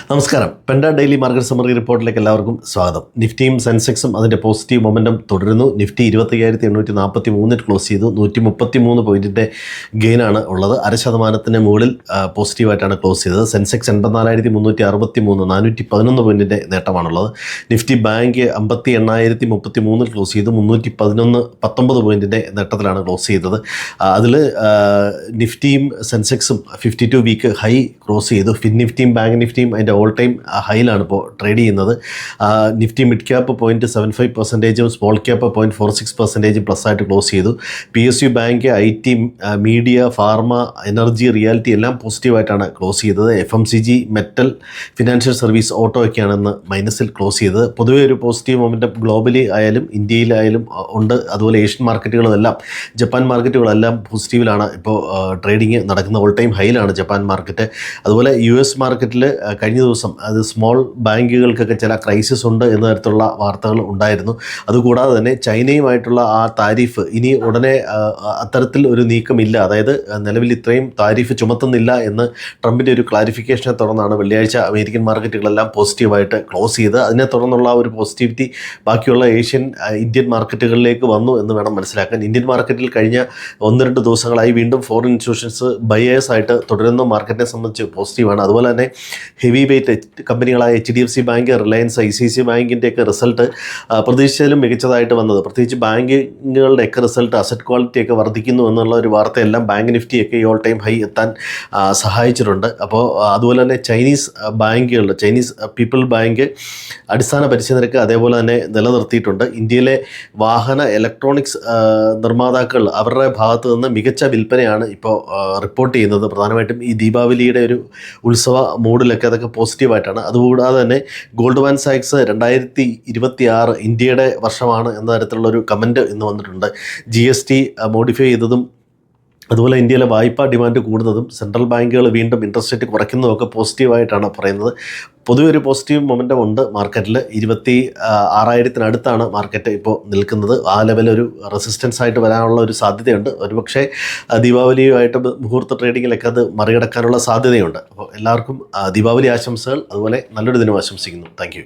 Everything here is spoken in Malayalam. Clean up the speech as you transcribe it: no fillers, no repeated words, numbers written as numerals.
നമസ്കാരം. പെൻഡ ഡെയിലി മാർക്കറ്റ് സമ്മറി റിപ്പോർട്ടിലേക്ക് എല്ലാവർക്കും സ്വാഗതം. നിഫ്റ്റിയും സെൻസെക്സും അതിൻ്റെ പോസിറ്റീവ് മൊമെൻറ്റം തുടരുന്നു. നിഫ്റ്റി 25,843 ക്ലോസ് ചെയ്തു. 133 പോയിൻറ്റിൻ്റെ ഗെയിനാണ് ഉള്ളത്. 0.5% മുകളിൽ പോസിറ്റീവായിട്ടാണ് ക്ലോസ് ചെയ്തത്. സെൻസെക്സ് 84,363 411 പോയിൻറ്റിൻ്റെ നേട്ടമാണുള്ളത്. നിഫ്റ്റി ബാങ്ക് 58,033 ക്ലോസ് ചെയ്തു. 319 പോയിൻറ്റിൻ്റെ നേട്ടത്തിലാണ് ക്ലോസ് ചെയ്തത്. അതിൽ നിഫ്റ്റിയും സെൻസെക്സും 52 വീക്ക് ഹൈ ക്രോസ് ചെയ്തു. ഫിൻ നിഫ്റ്റിയും ബാങ്ക് നിഫ്റ്റിയും അതിൻ്റെ ഓൾ ടൈം ഹൈയിലാണ് ഇപ്പോൾ ട്രേഡ് ചെയ്യുന്നത്. Nifty mid cap 0.75%, small cap 0.46% plus ആയിട്ട് ക്ലോസ് ചെയ്തു. PSU bank, IT, media, pharma, energy, reality എല്ലാം പോസിറ്റീവായിട്ടാണ് ക്ലോസ് ചെയ്തത്. FMCG, metal, financial service, auto ഒക്കെയാണ് ഇന്ന് മൈനസിൽ ക്ലോസ് ചെയ്തത്. പൊതുവെ ഒരു പോസിറ്റീവ് മൊമെൻറ്റം ഗ്ലോബലി ആയാലും ഇന്ത്യയിലായാലും ഉണ്ട്. അതുപോലെ ഏഷ്യൻ മാർക്കറ്റുകളെല്ലാം, ജപ്പാൻ മാർക്കറ്റുകളെല്ലാം പോസിറ്റീവിലാണ് ഇപ്പോൾ ട്രേഡിങ് നടക്കുന്ന. ഓൾ ടൈം ഹൈയിലാണ് ജപ്പാൻ മാർക്കറ്റ്. അതുപോലെ US മാർക്കറ്റിൽ കഴിഞ്ഞ ദിവസം അത് സ്മോൾ ബാങ്കുകൾക്കൊക്കെ ചില ക്രൈസിസ് ഉണ്ട് എന്ന തരത്തിലുള്ള വാർത്തകൾ ഉണ്ടായിരുന്നു. അതുകൂടാതെ തന്നെ ചൈനയുമായിട്ടുള്ള ആ താരിഫ് ഇനി ഉടനെ അത്തരത്തിൽ ഒരു നീക്കമില്ല, അതായത് നിലവിൽ ഇത്രയും താരിഫ് ചുമത്തുന്നില്ല എന്ന് ട്രംപിൻ്റെ ഒരു ക്ലാരിഫിക്കേഷനെ തുടർന്നാണ് വെള്ളിയാഴ്ച അമേരിക്കൻ മാർക്കറ്റുകളെല്ലാം പോസിറ്റീവായിട്ട് ക്ലോസ് ചെയ്ത്. അതിനെ തുടർന്നുള്ള ഒരു പോസിറ്റിവിറ്റി ബാക്കിയുള്ള ഇന്ത്യൻ മാർക്കറ്റുകളിലേക്ക് വന്നു എന്ന് വേണം മനസ്സിലാക്കാൻ. ഇന്ത്യൻ മാർക്കറ്റിൽ കഴിഞ്ഞ 1-2 ദിവസങ്ങളായി വീണ്ടും ഫോറിൻ ഇൻസ്റ്റിറ്റ്യൂഷൻസ് ബയേഴ്സ് ആയിട്ട് തുടരുന്ന മാർക്കറ്റിനെ സംബന്ധിച്ച് പോസിറ്റീവാണ്. അതുപോലെ തന്നെ ഹെവി വെയ്റ്റ് കമ്പനികളായ HDFC ബാങ്ക്, റിലയൻസ്, ICICI ബാങ്കിൻ്റെയൊക്കെ റിസൾട്ട് പ്രതീക്ഷിച്ചതിലും മികച്ചതായിട്ട് വന്നത്. പ്രത്യേകിച്ച് ബാങ്കുകളുടെയൊക്കെ റിസൾട്ട്, അസറ്റ് ക്വാളിറ്റിയൊക്കെ വർദ്ധിക്കുന്നു എന്നുള്ള ഒരു വാർത്തയെല്ലാം ബാങ്ക് നിഫ്റ്റിയൊക്കെ ഈ ഓൾ ടൈം ഹൈ എത്താൻ സഹായിച്ചിട്ടുണ്ട്. അപ്പോൾ അതുപോലെ തന്നെ ചൈനീസ് പീപ്പിൾ ബാങ്ക് അടിസ്ഥാന പലിശ നിരക്ക് അതേപോലെ തന്നെ നിലനിർത്തിയിട്ടുണ്ട്. ഇന്ത്യയിലെ വാഹന ഇലക്ട്രോണിക്സ് നിർമ്മാതാക്കൾ അവരുടെ ഭാഗത്തു നിന്ന് മികച്ച വിൽപ്പനയാണ് ഇപ്പോൾ റിപ്പോർട്ട് ചെയ്യുന്നത്. പ്രധാനമായിട്ടും ഈ ദീപാവലിയുടെ ഒരു ഉത്സവ മൂഡിലൊക്കെ അതൊക്കെ പോസിറ്റീവായിട്ടാണ്. അതുകൂടാതെ തന്നെ ഗോൾഡ്മാൻ സാക്സ് 2026 ഇന്ത്യയുടെ വർഷമാണ് എന്ന തരത്തിലുള്ളൊരു കമൻറ്റ് ഇന്ന് വന്നിട്ടുണ്ട്. GST മോഡിഫൈ ചെയ്തതും അതുപോലെ ഇന്ത്യയിലെ വായ്പാ ഡിമാൻഡ് കൂടുന്നതും സെൻട്രൽ ബാങ്കുകൾ വീണ്ടും ഇൻട്രസ്റ്റ് റേറ്റ് കുറയ്ക്കുന്നതൊക്കെ പോസിറ്റീവായിട്ടാണ് പറയുന്നത്. പൊതുവെ ഒരു പോസിറ്റീവ് മൊമെൻറ്റം ഉണ്ട് മാർക്കറ്റിൽ. 26,000 മാർക്കറ്റ് ഇപ്പോൾ നിൽക്കുന്നത്. ആ ലെവലൊരു റെസിസ്റ്റൻസ് ആയിട്ട് വരാനുള്ള ഒരു സാധ്യതയുണ്ട്. ഒരുപക്ഷെ ദീപാവലിയുമായിട്ട് മുഹൂർത്ത ട്രേഡിങ്ങിലൊക്കെ അത് മറികടക്കാനുള്ള സാധ്യതയുണ്ട്. അപ്പോൾ എല്ലാവർക്കും ദീപാവലി ആശംസകൾ. അതുപോലെ നല്ലൊരു ദിനം ആശംസിക്കുന്നു. Thank you.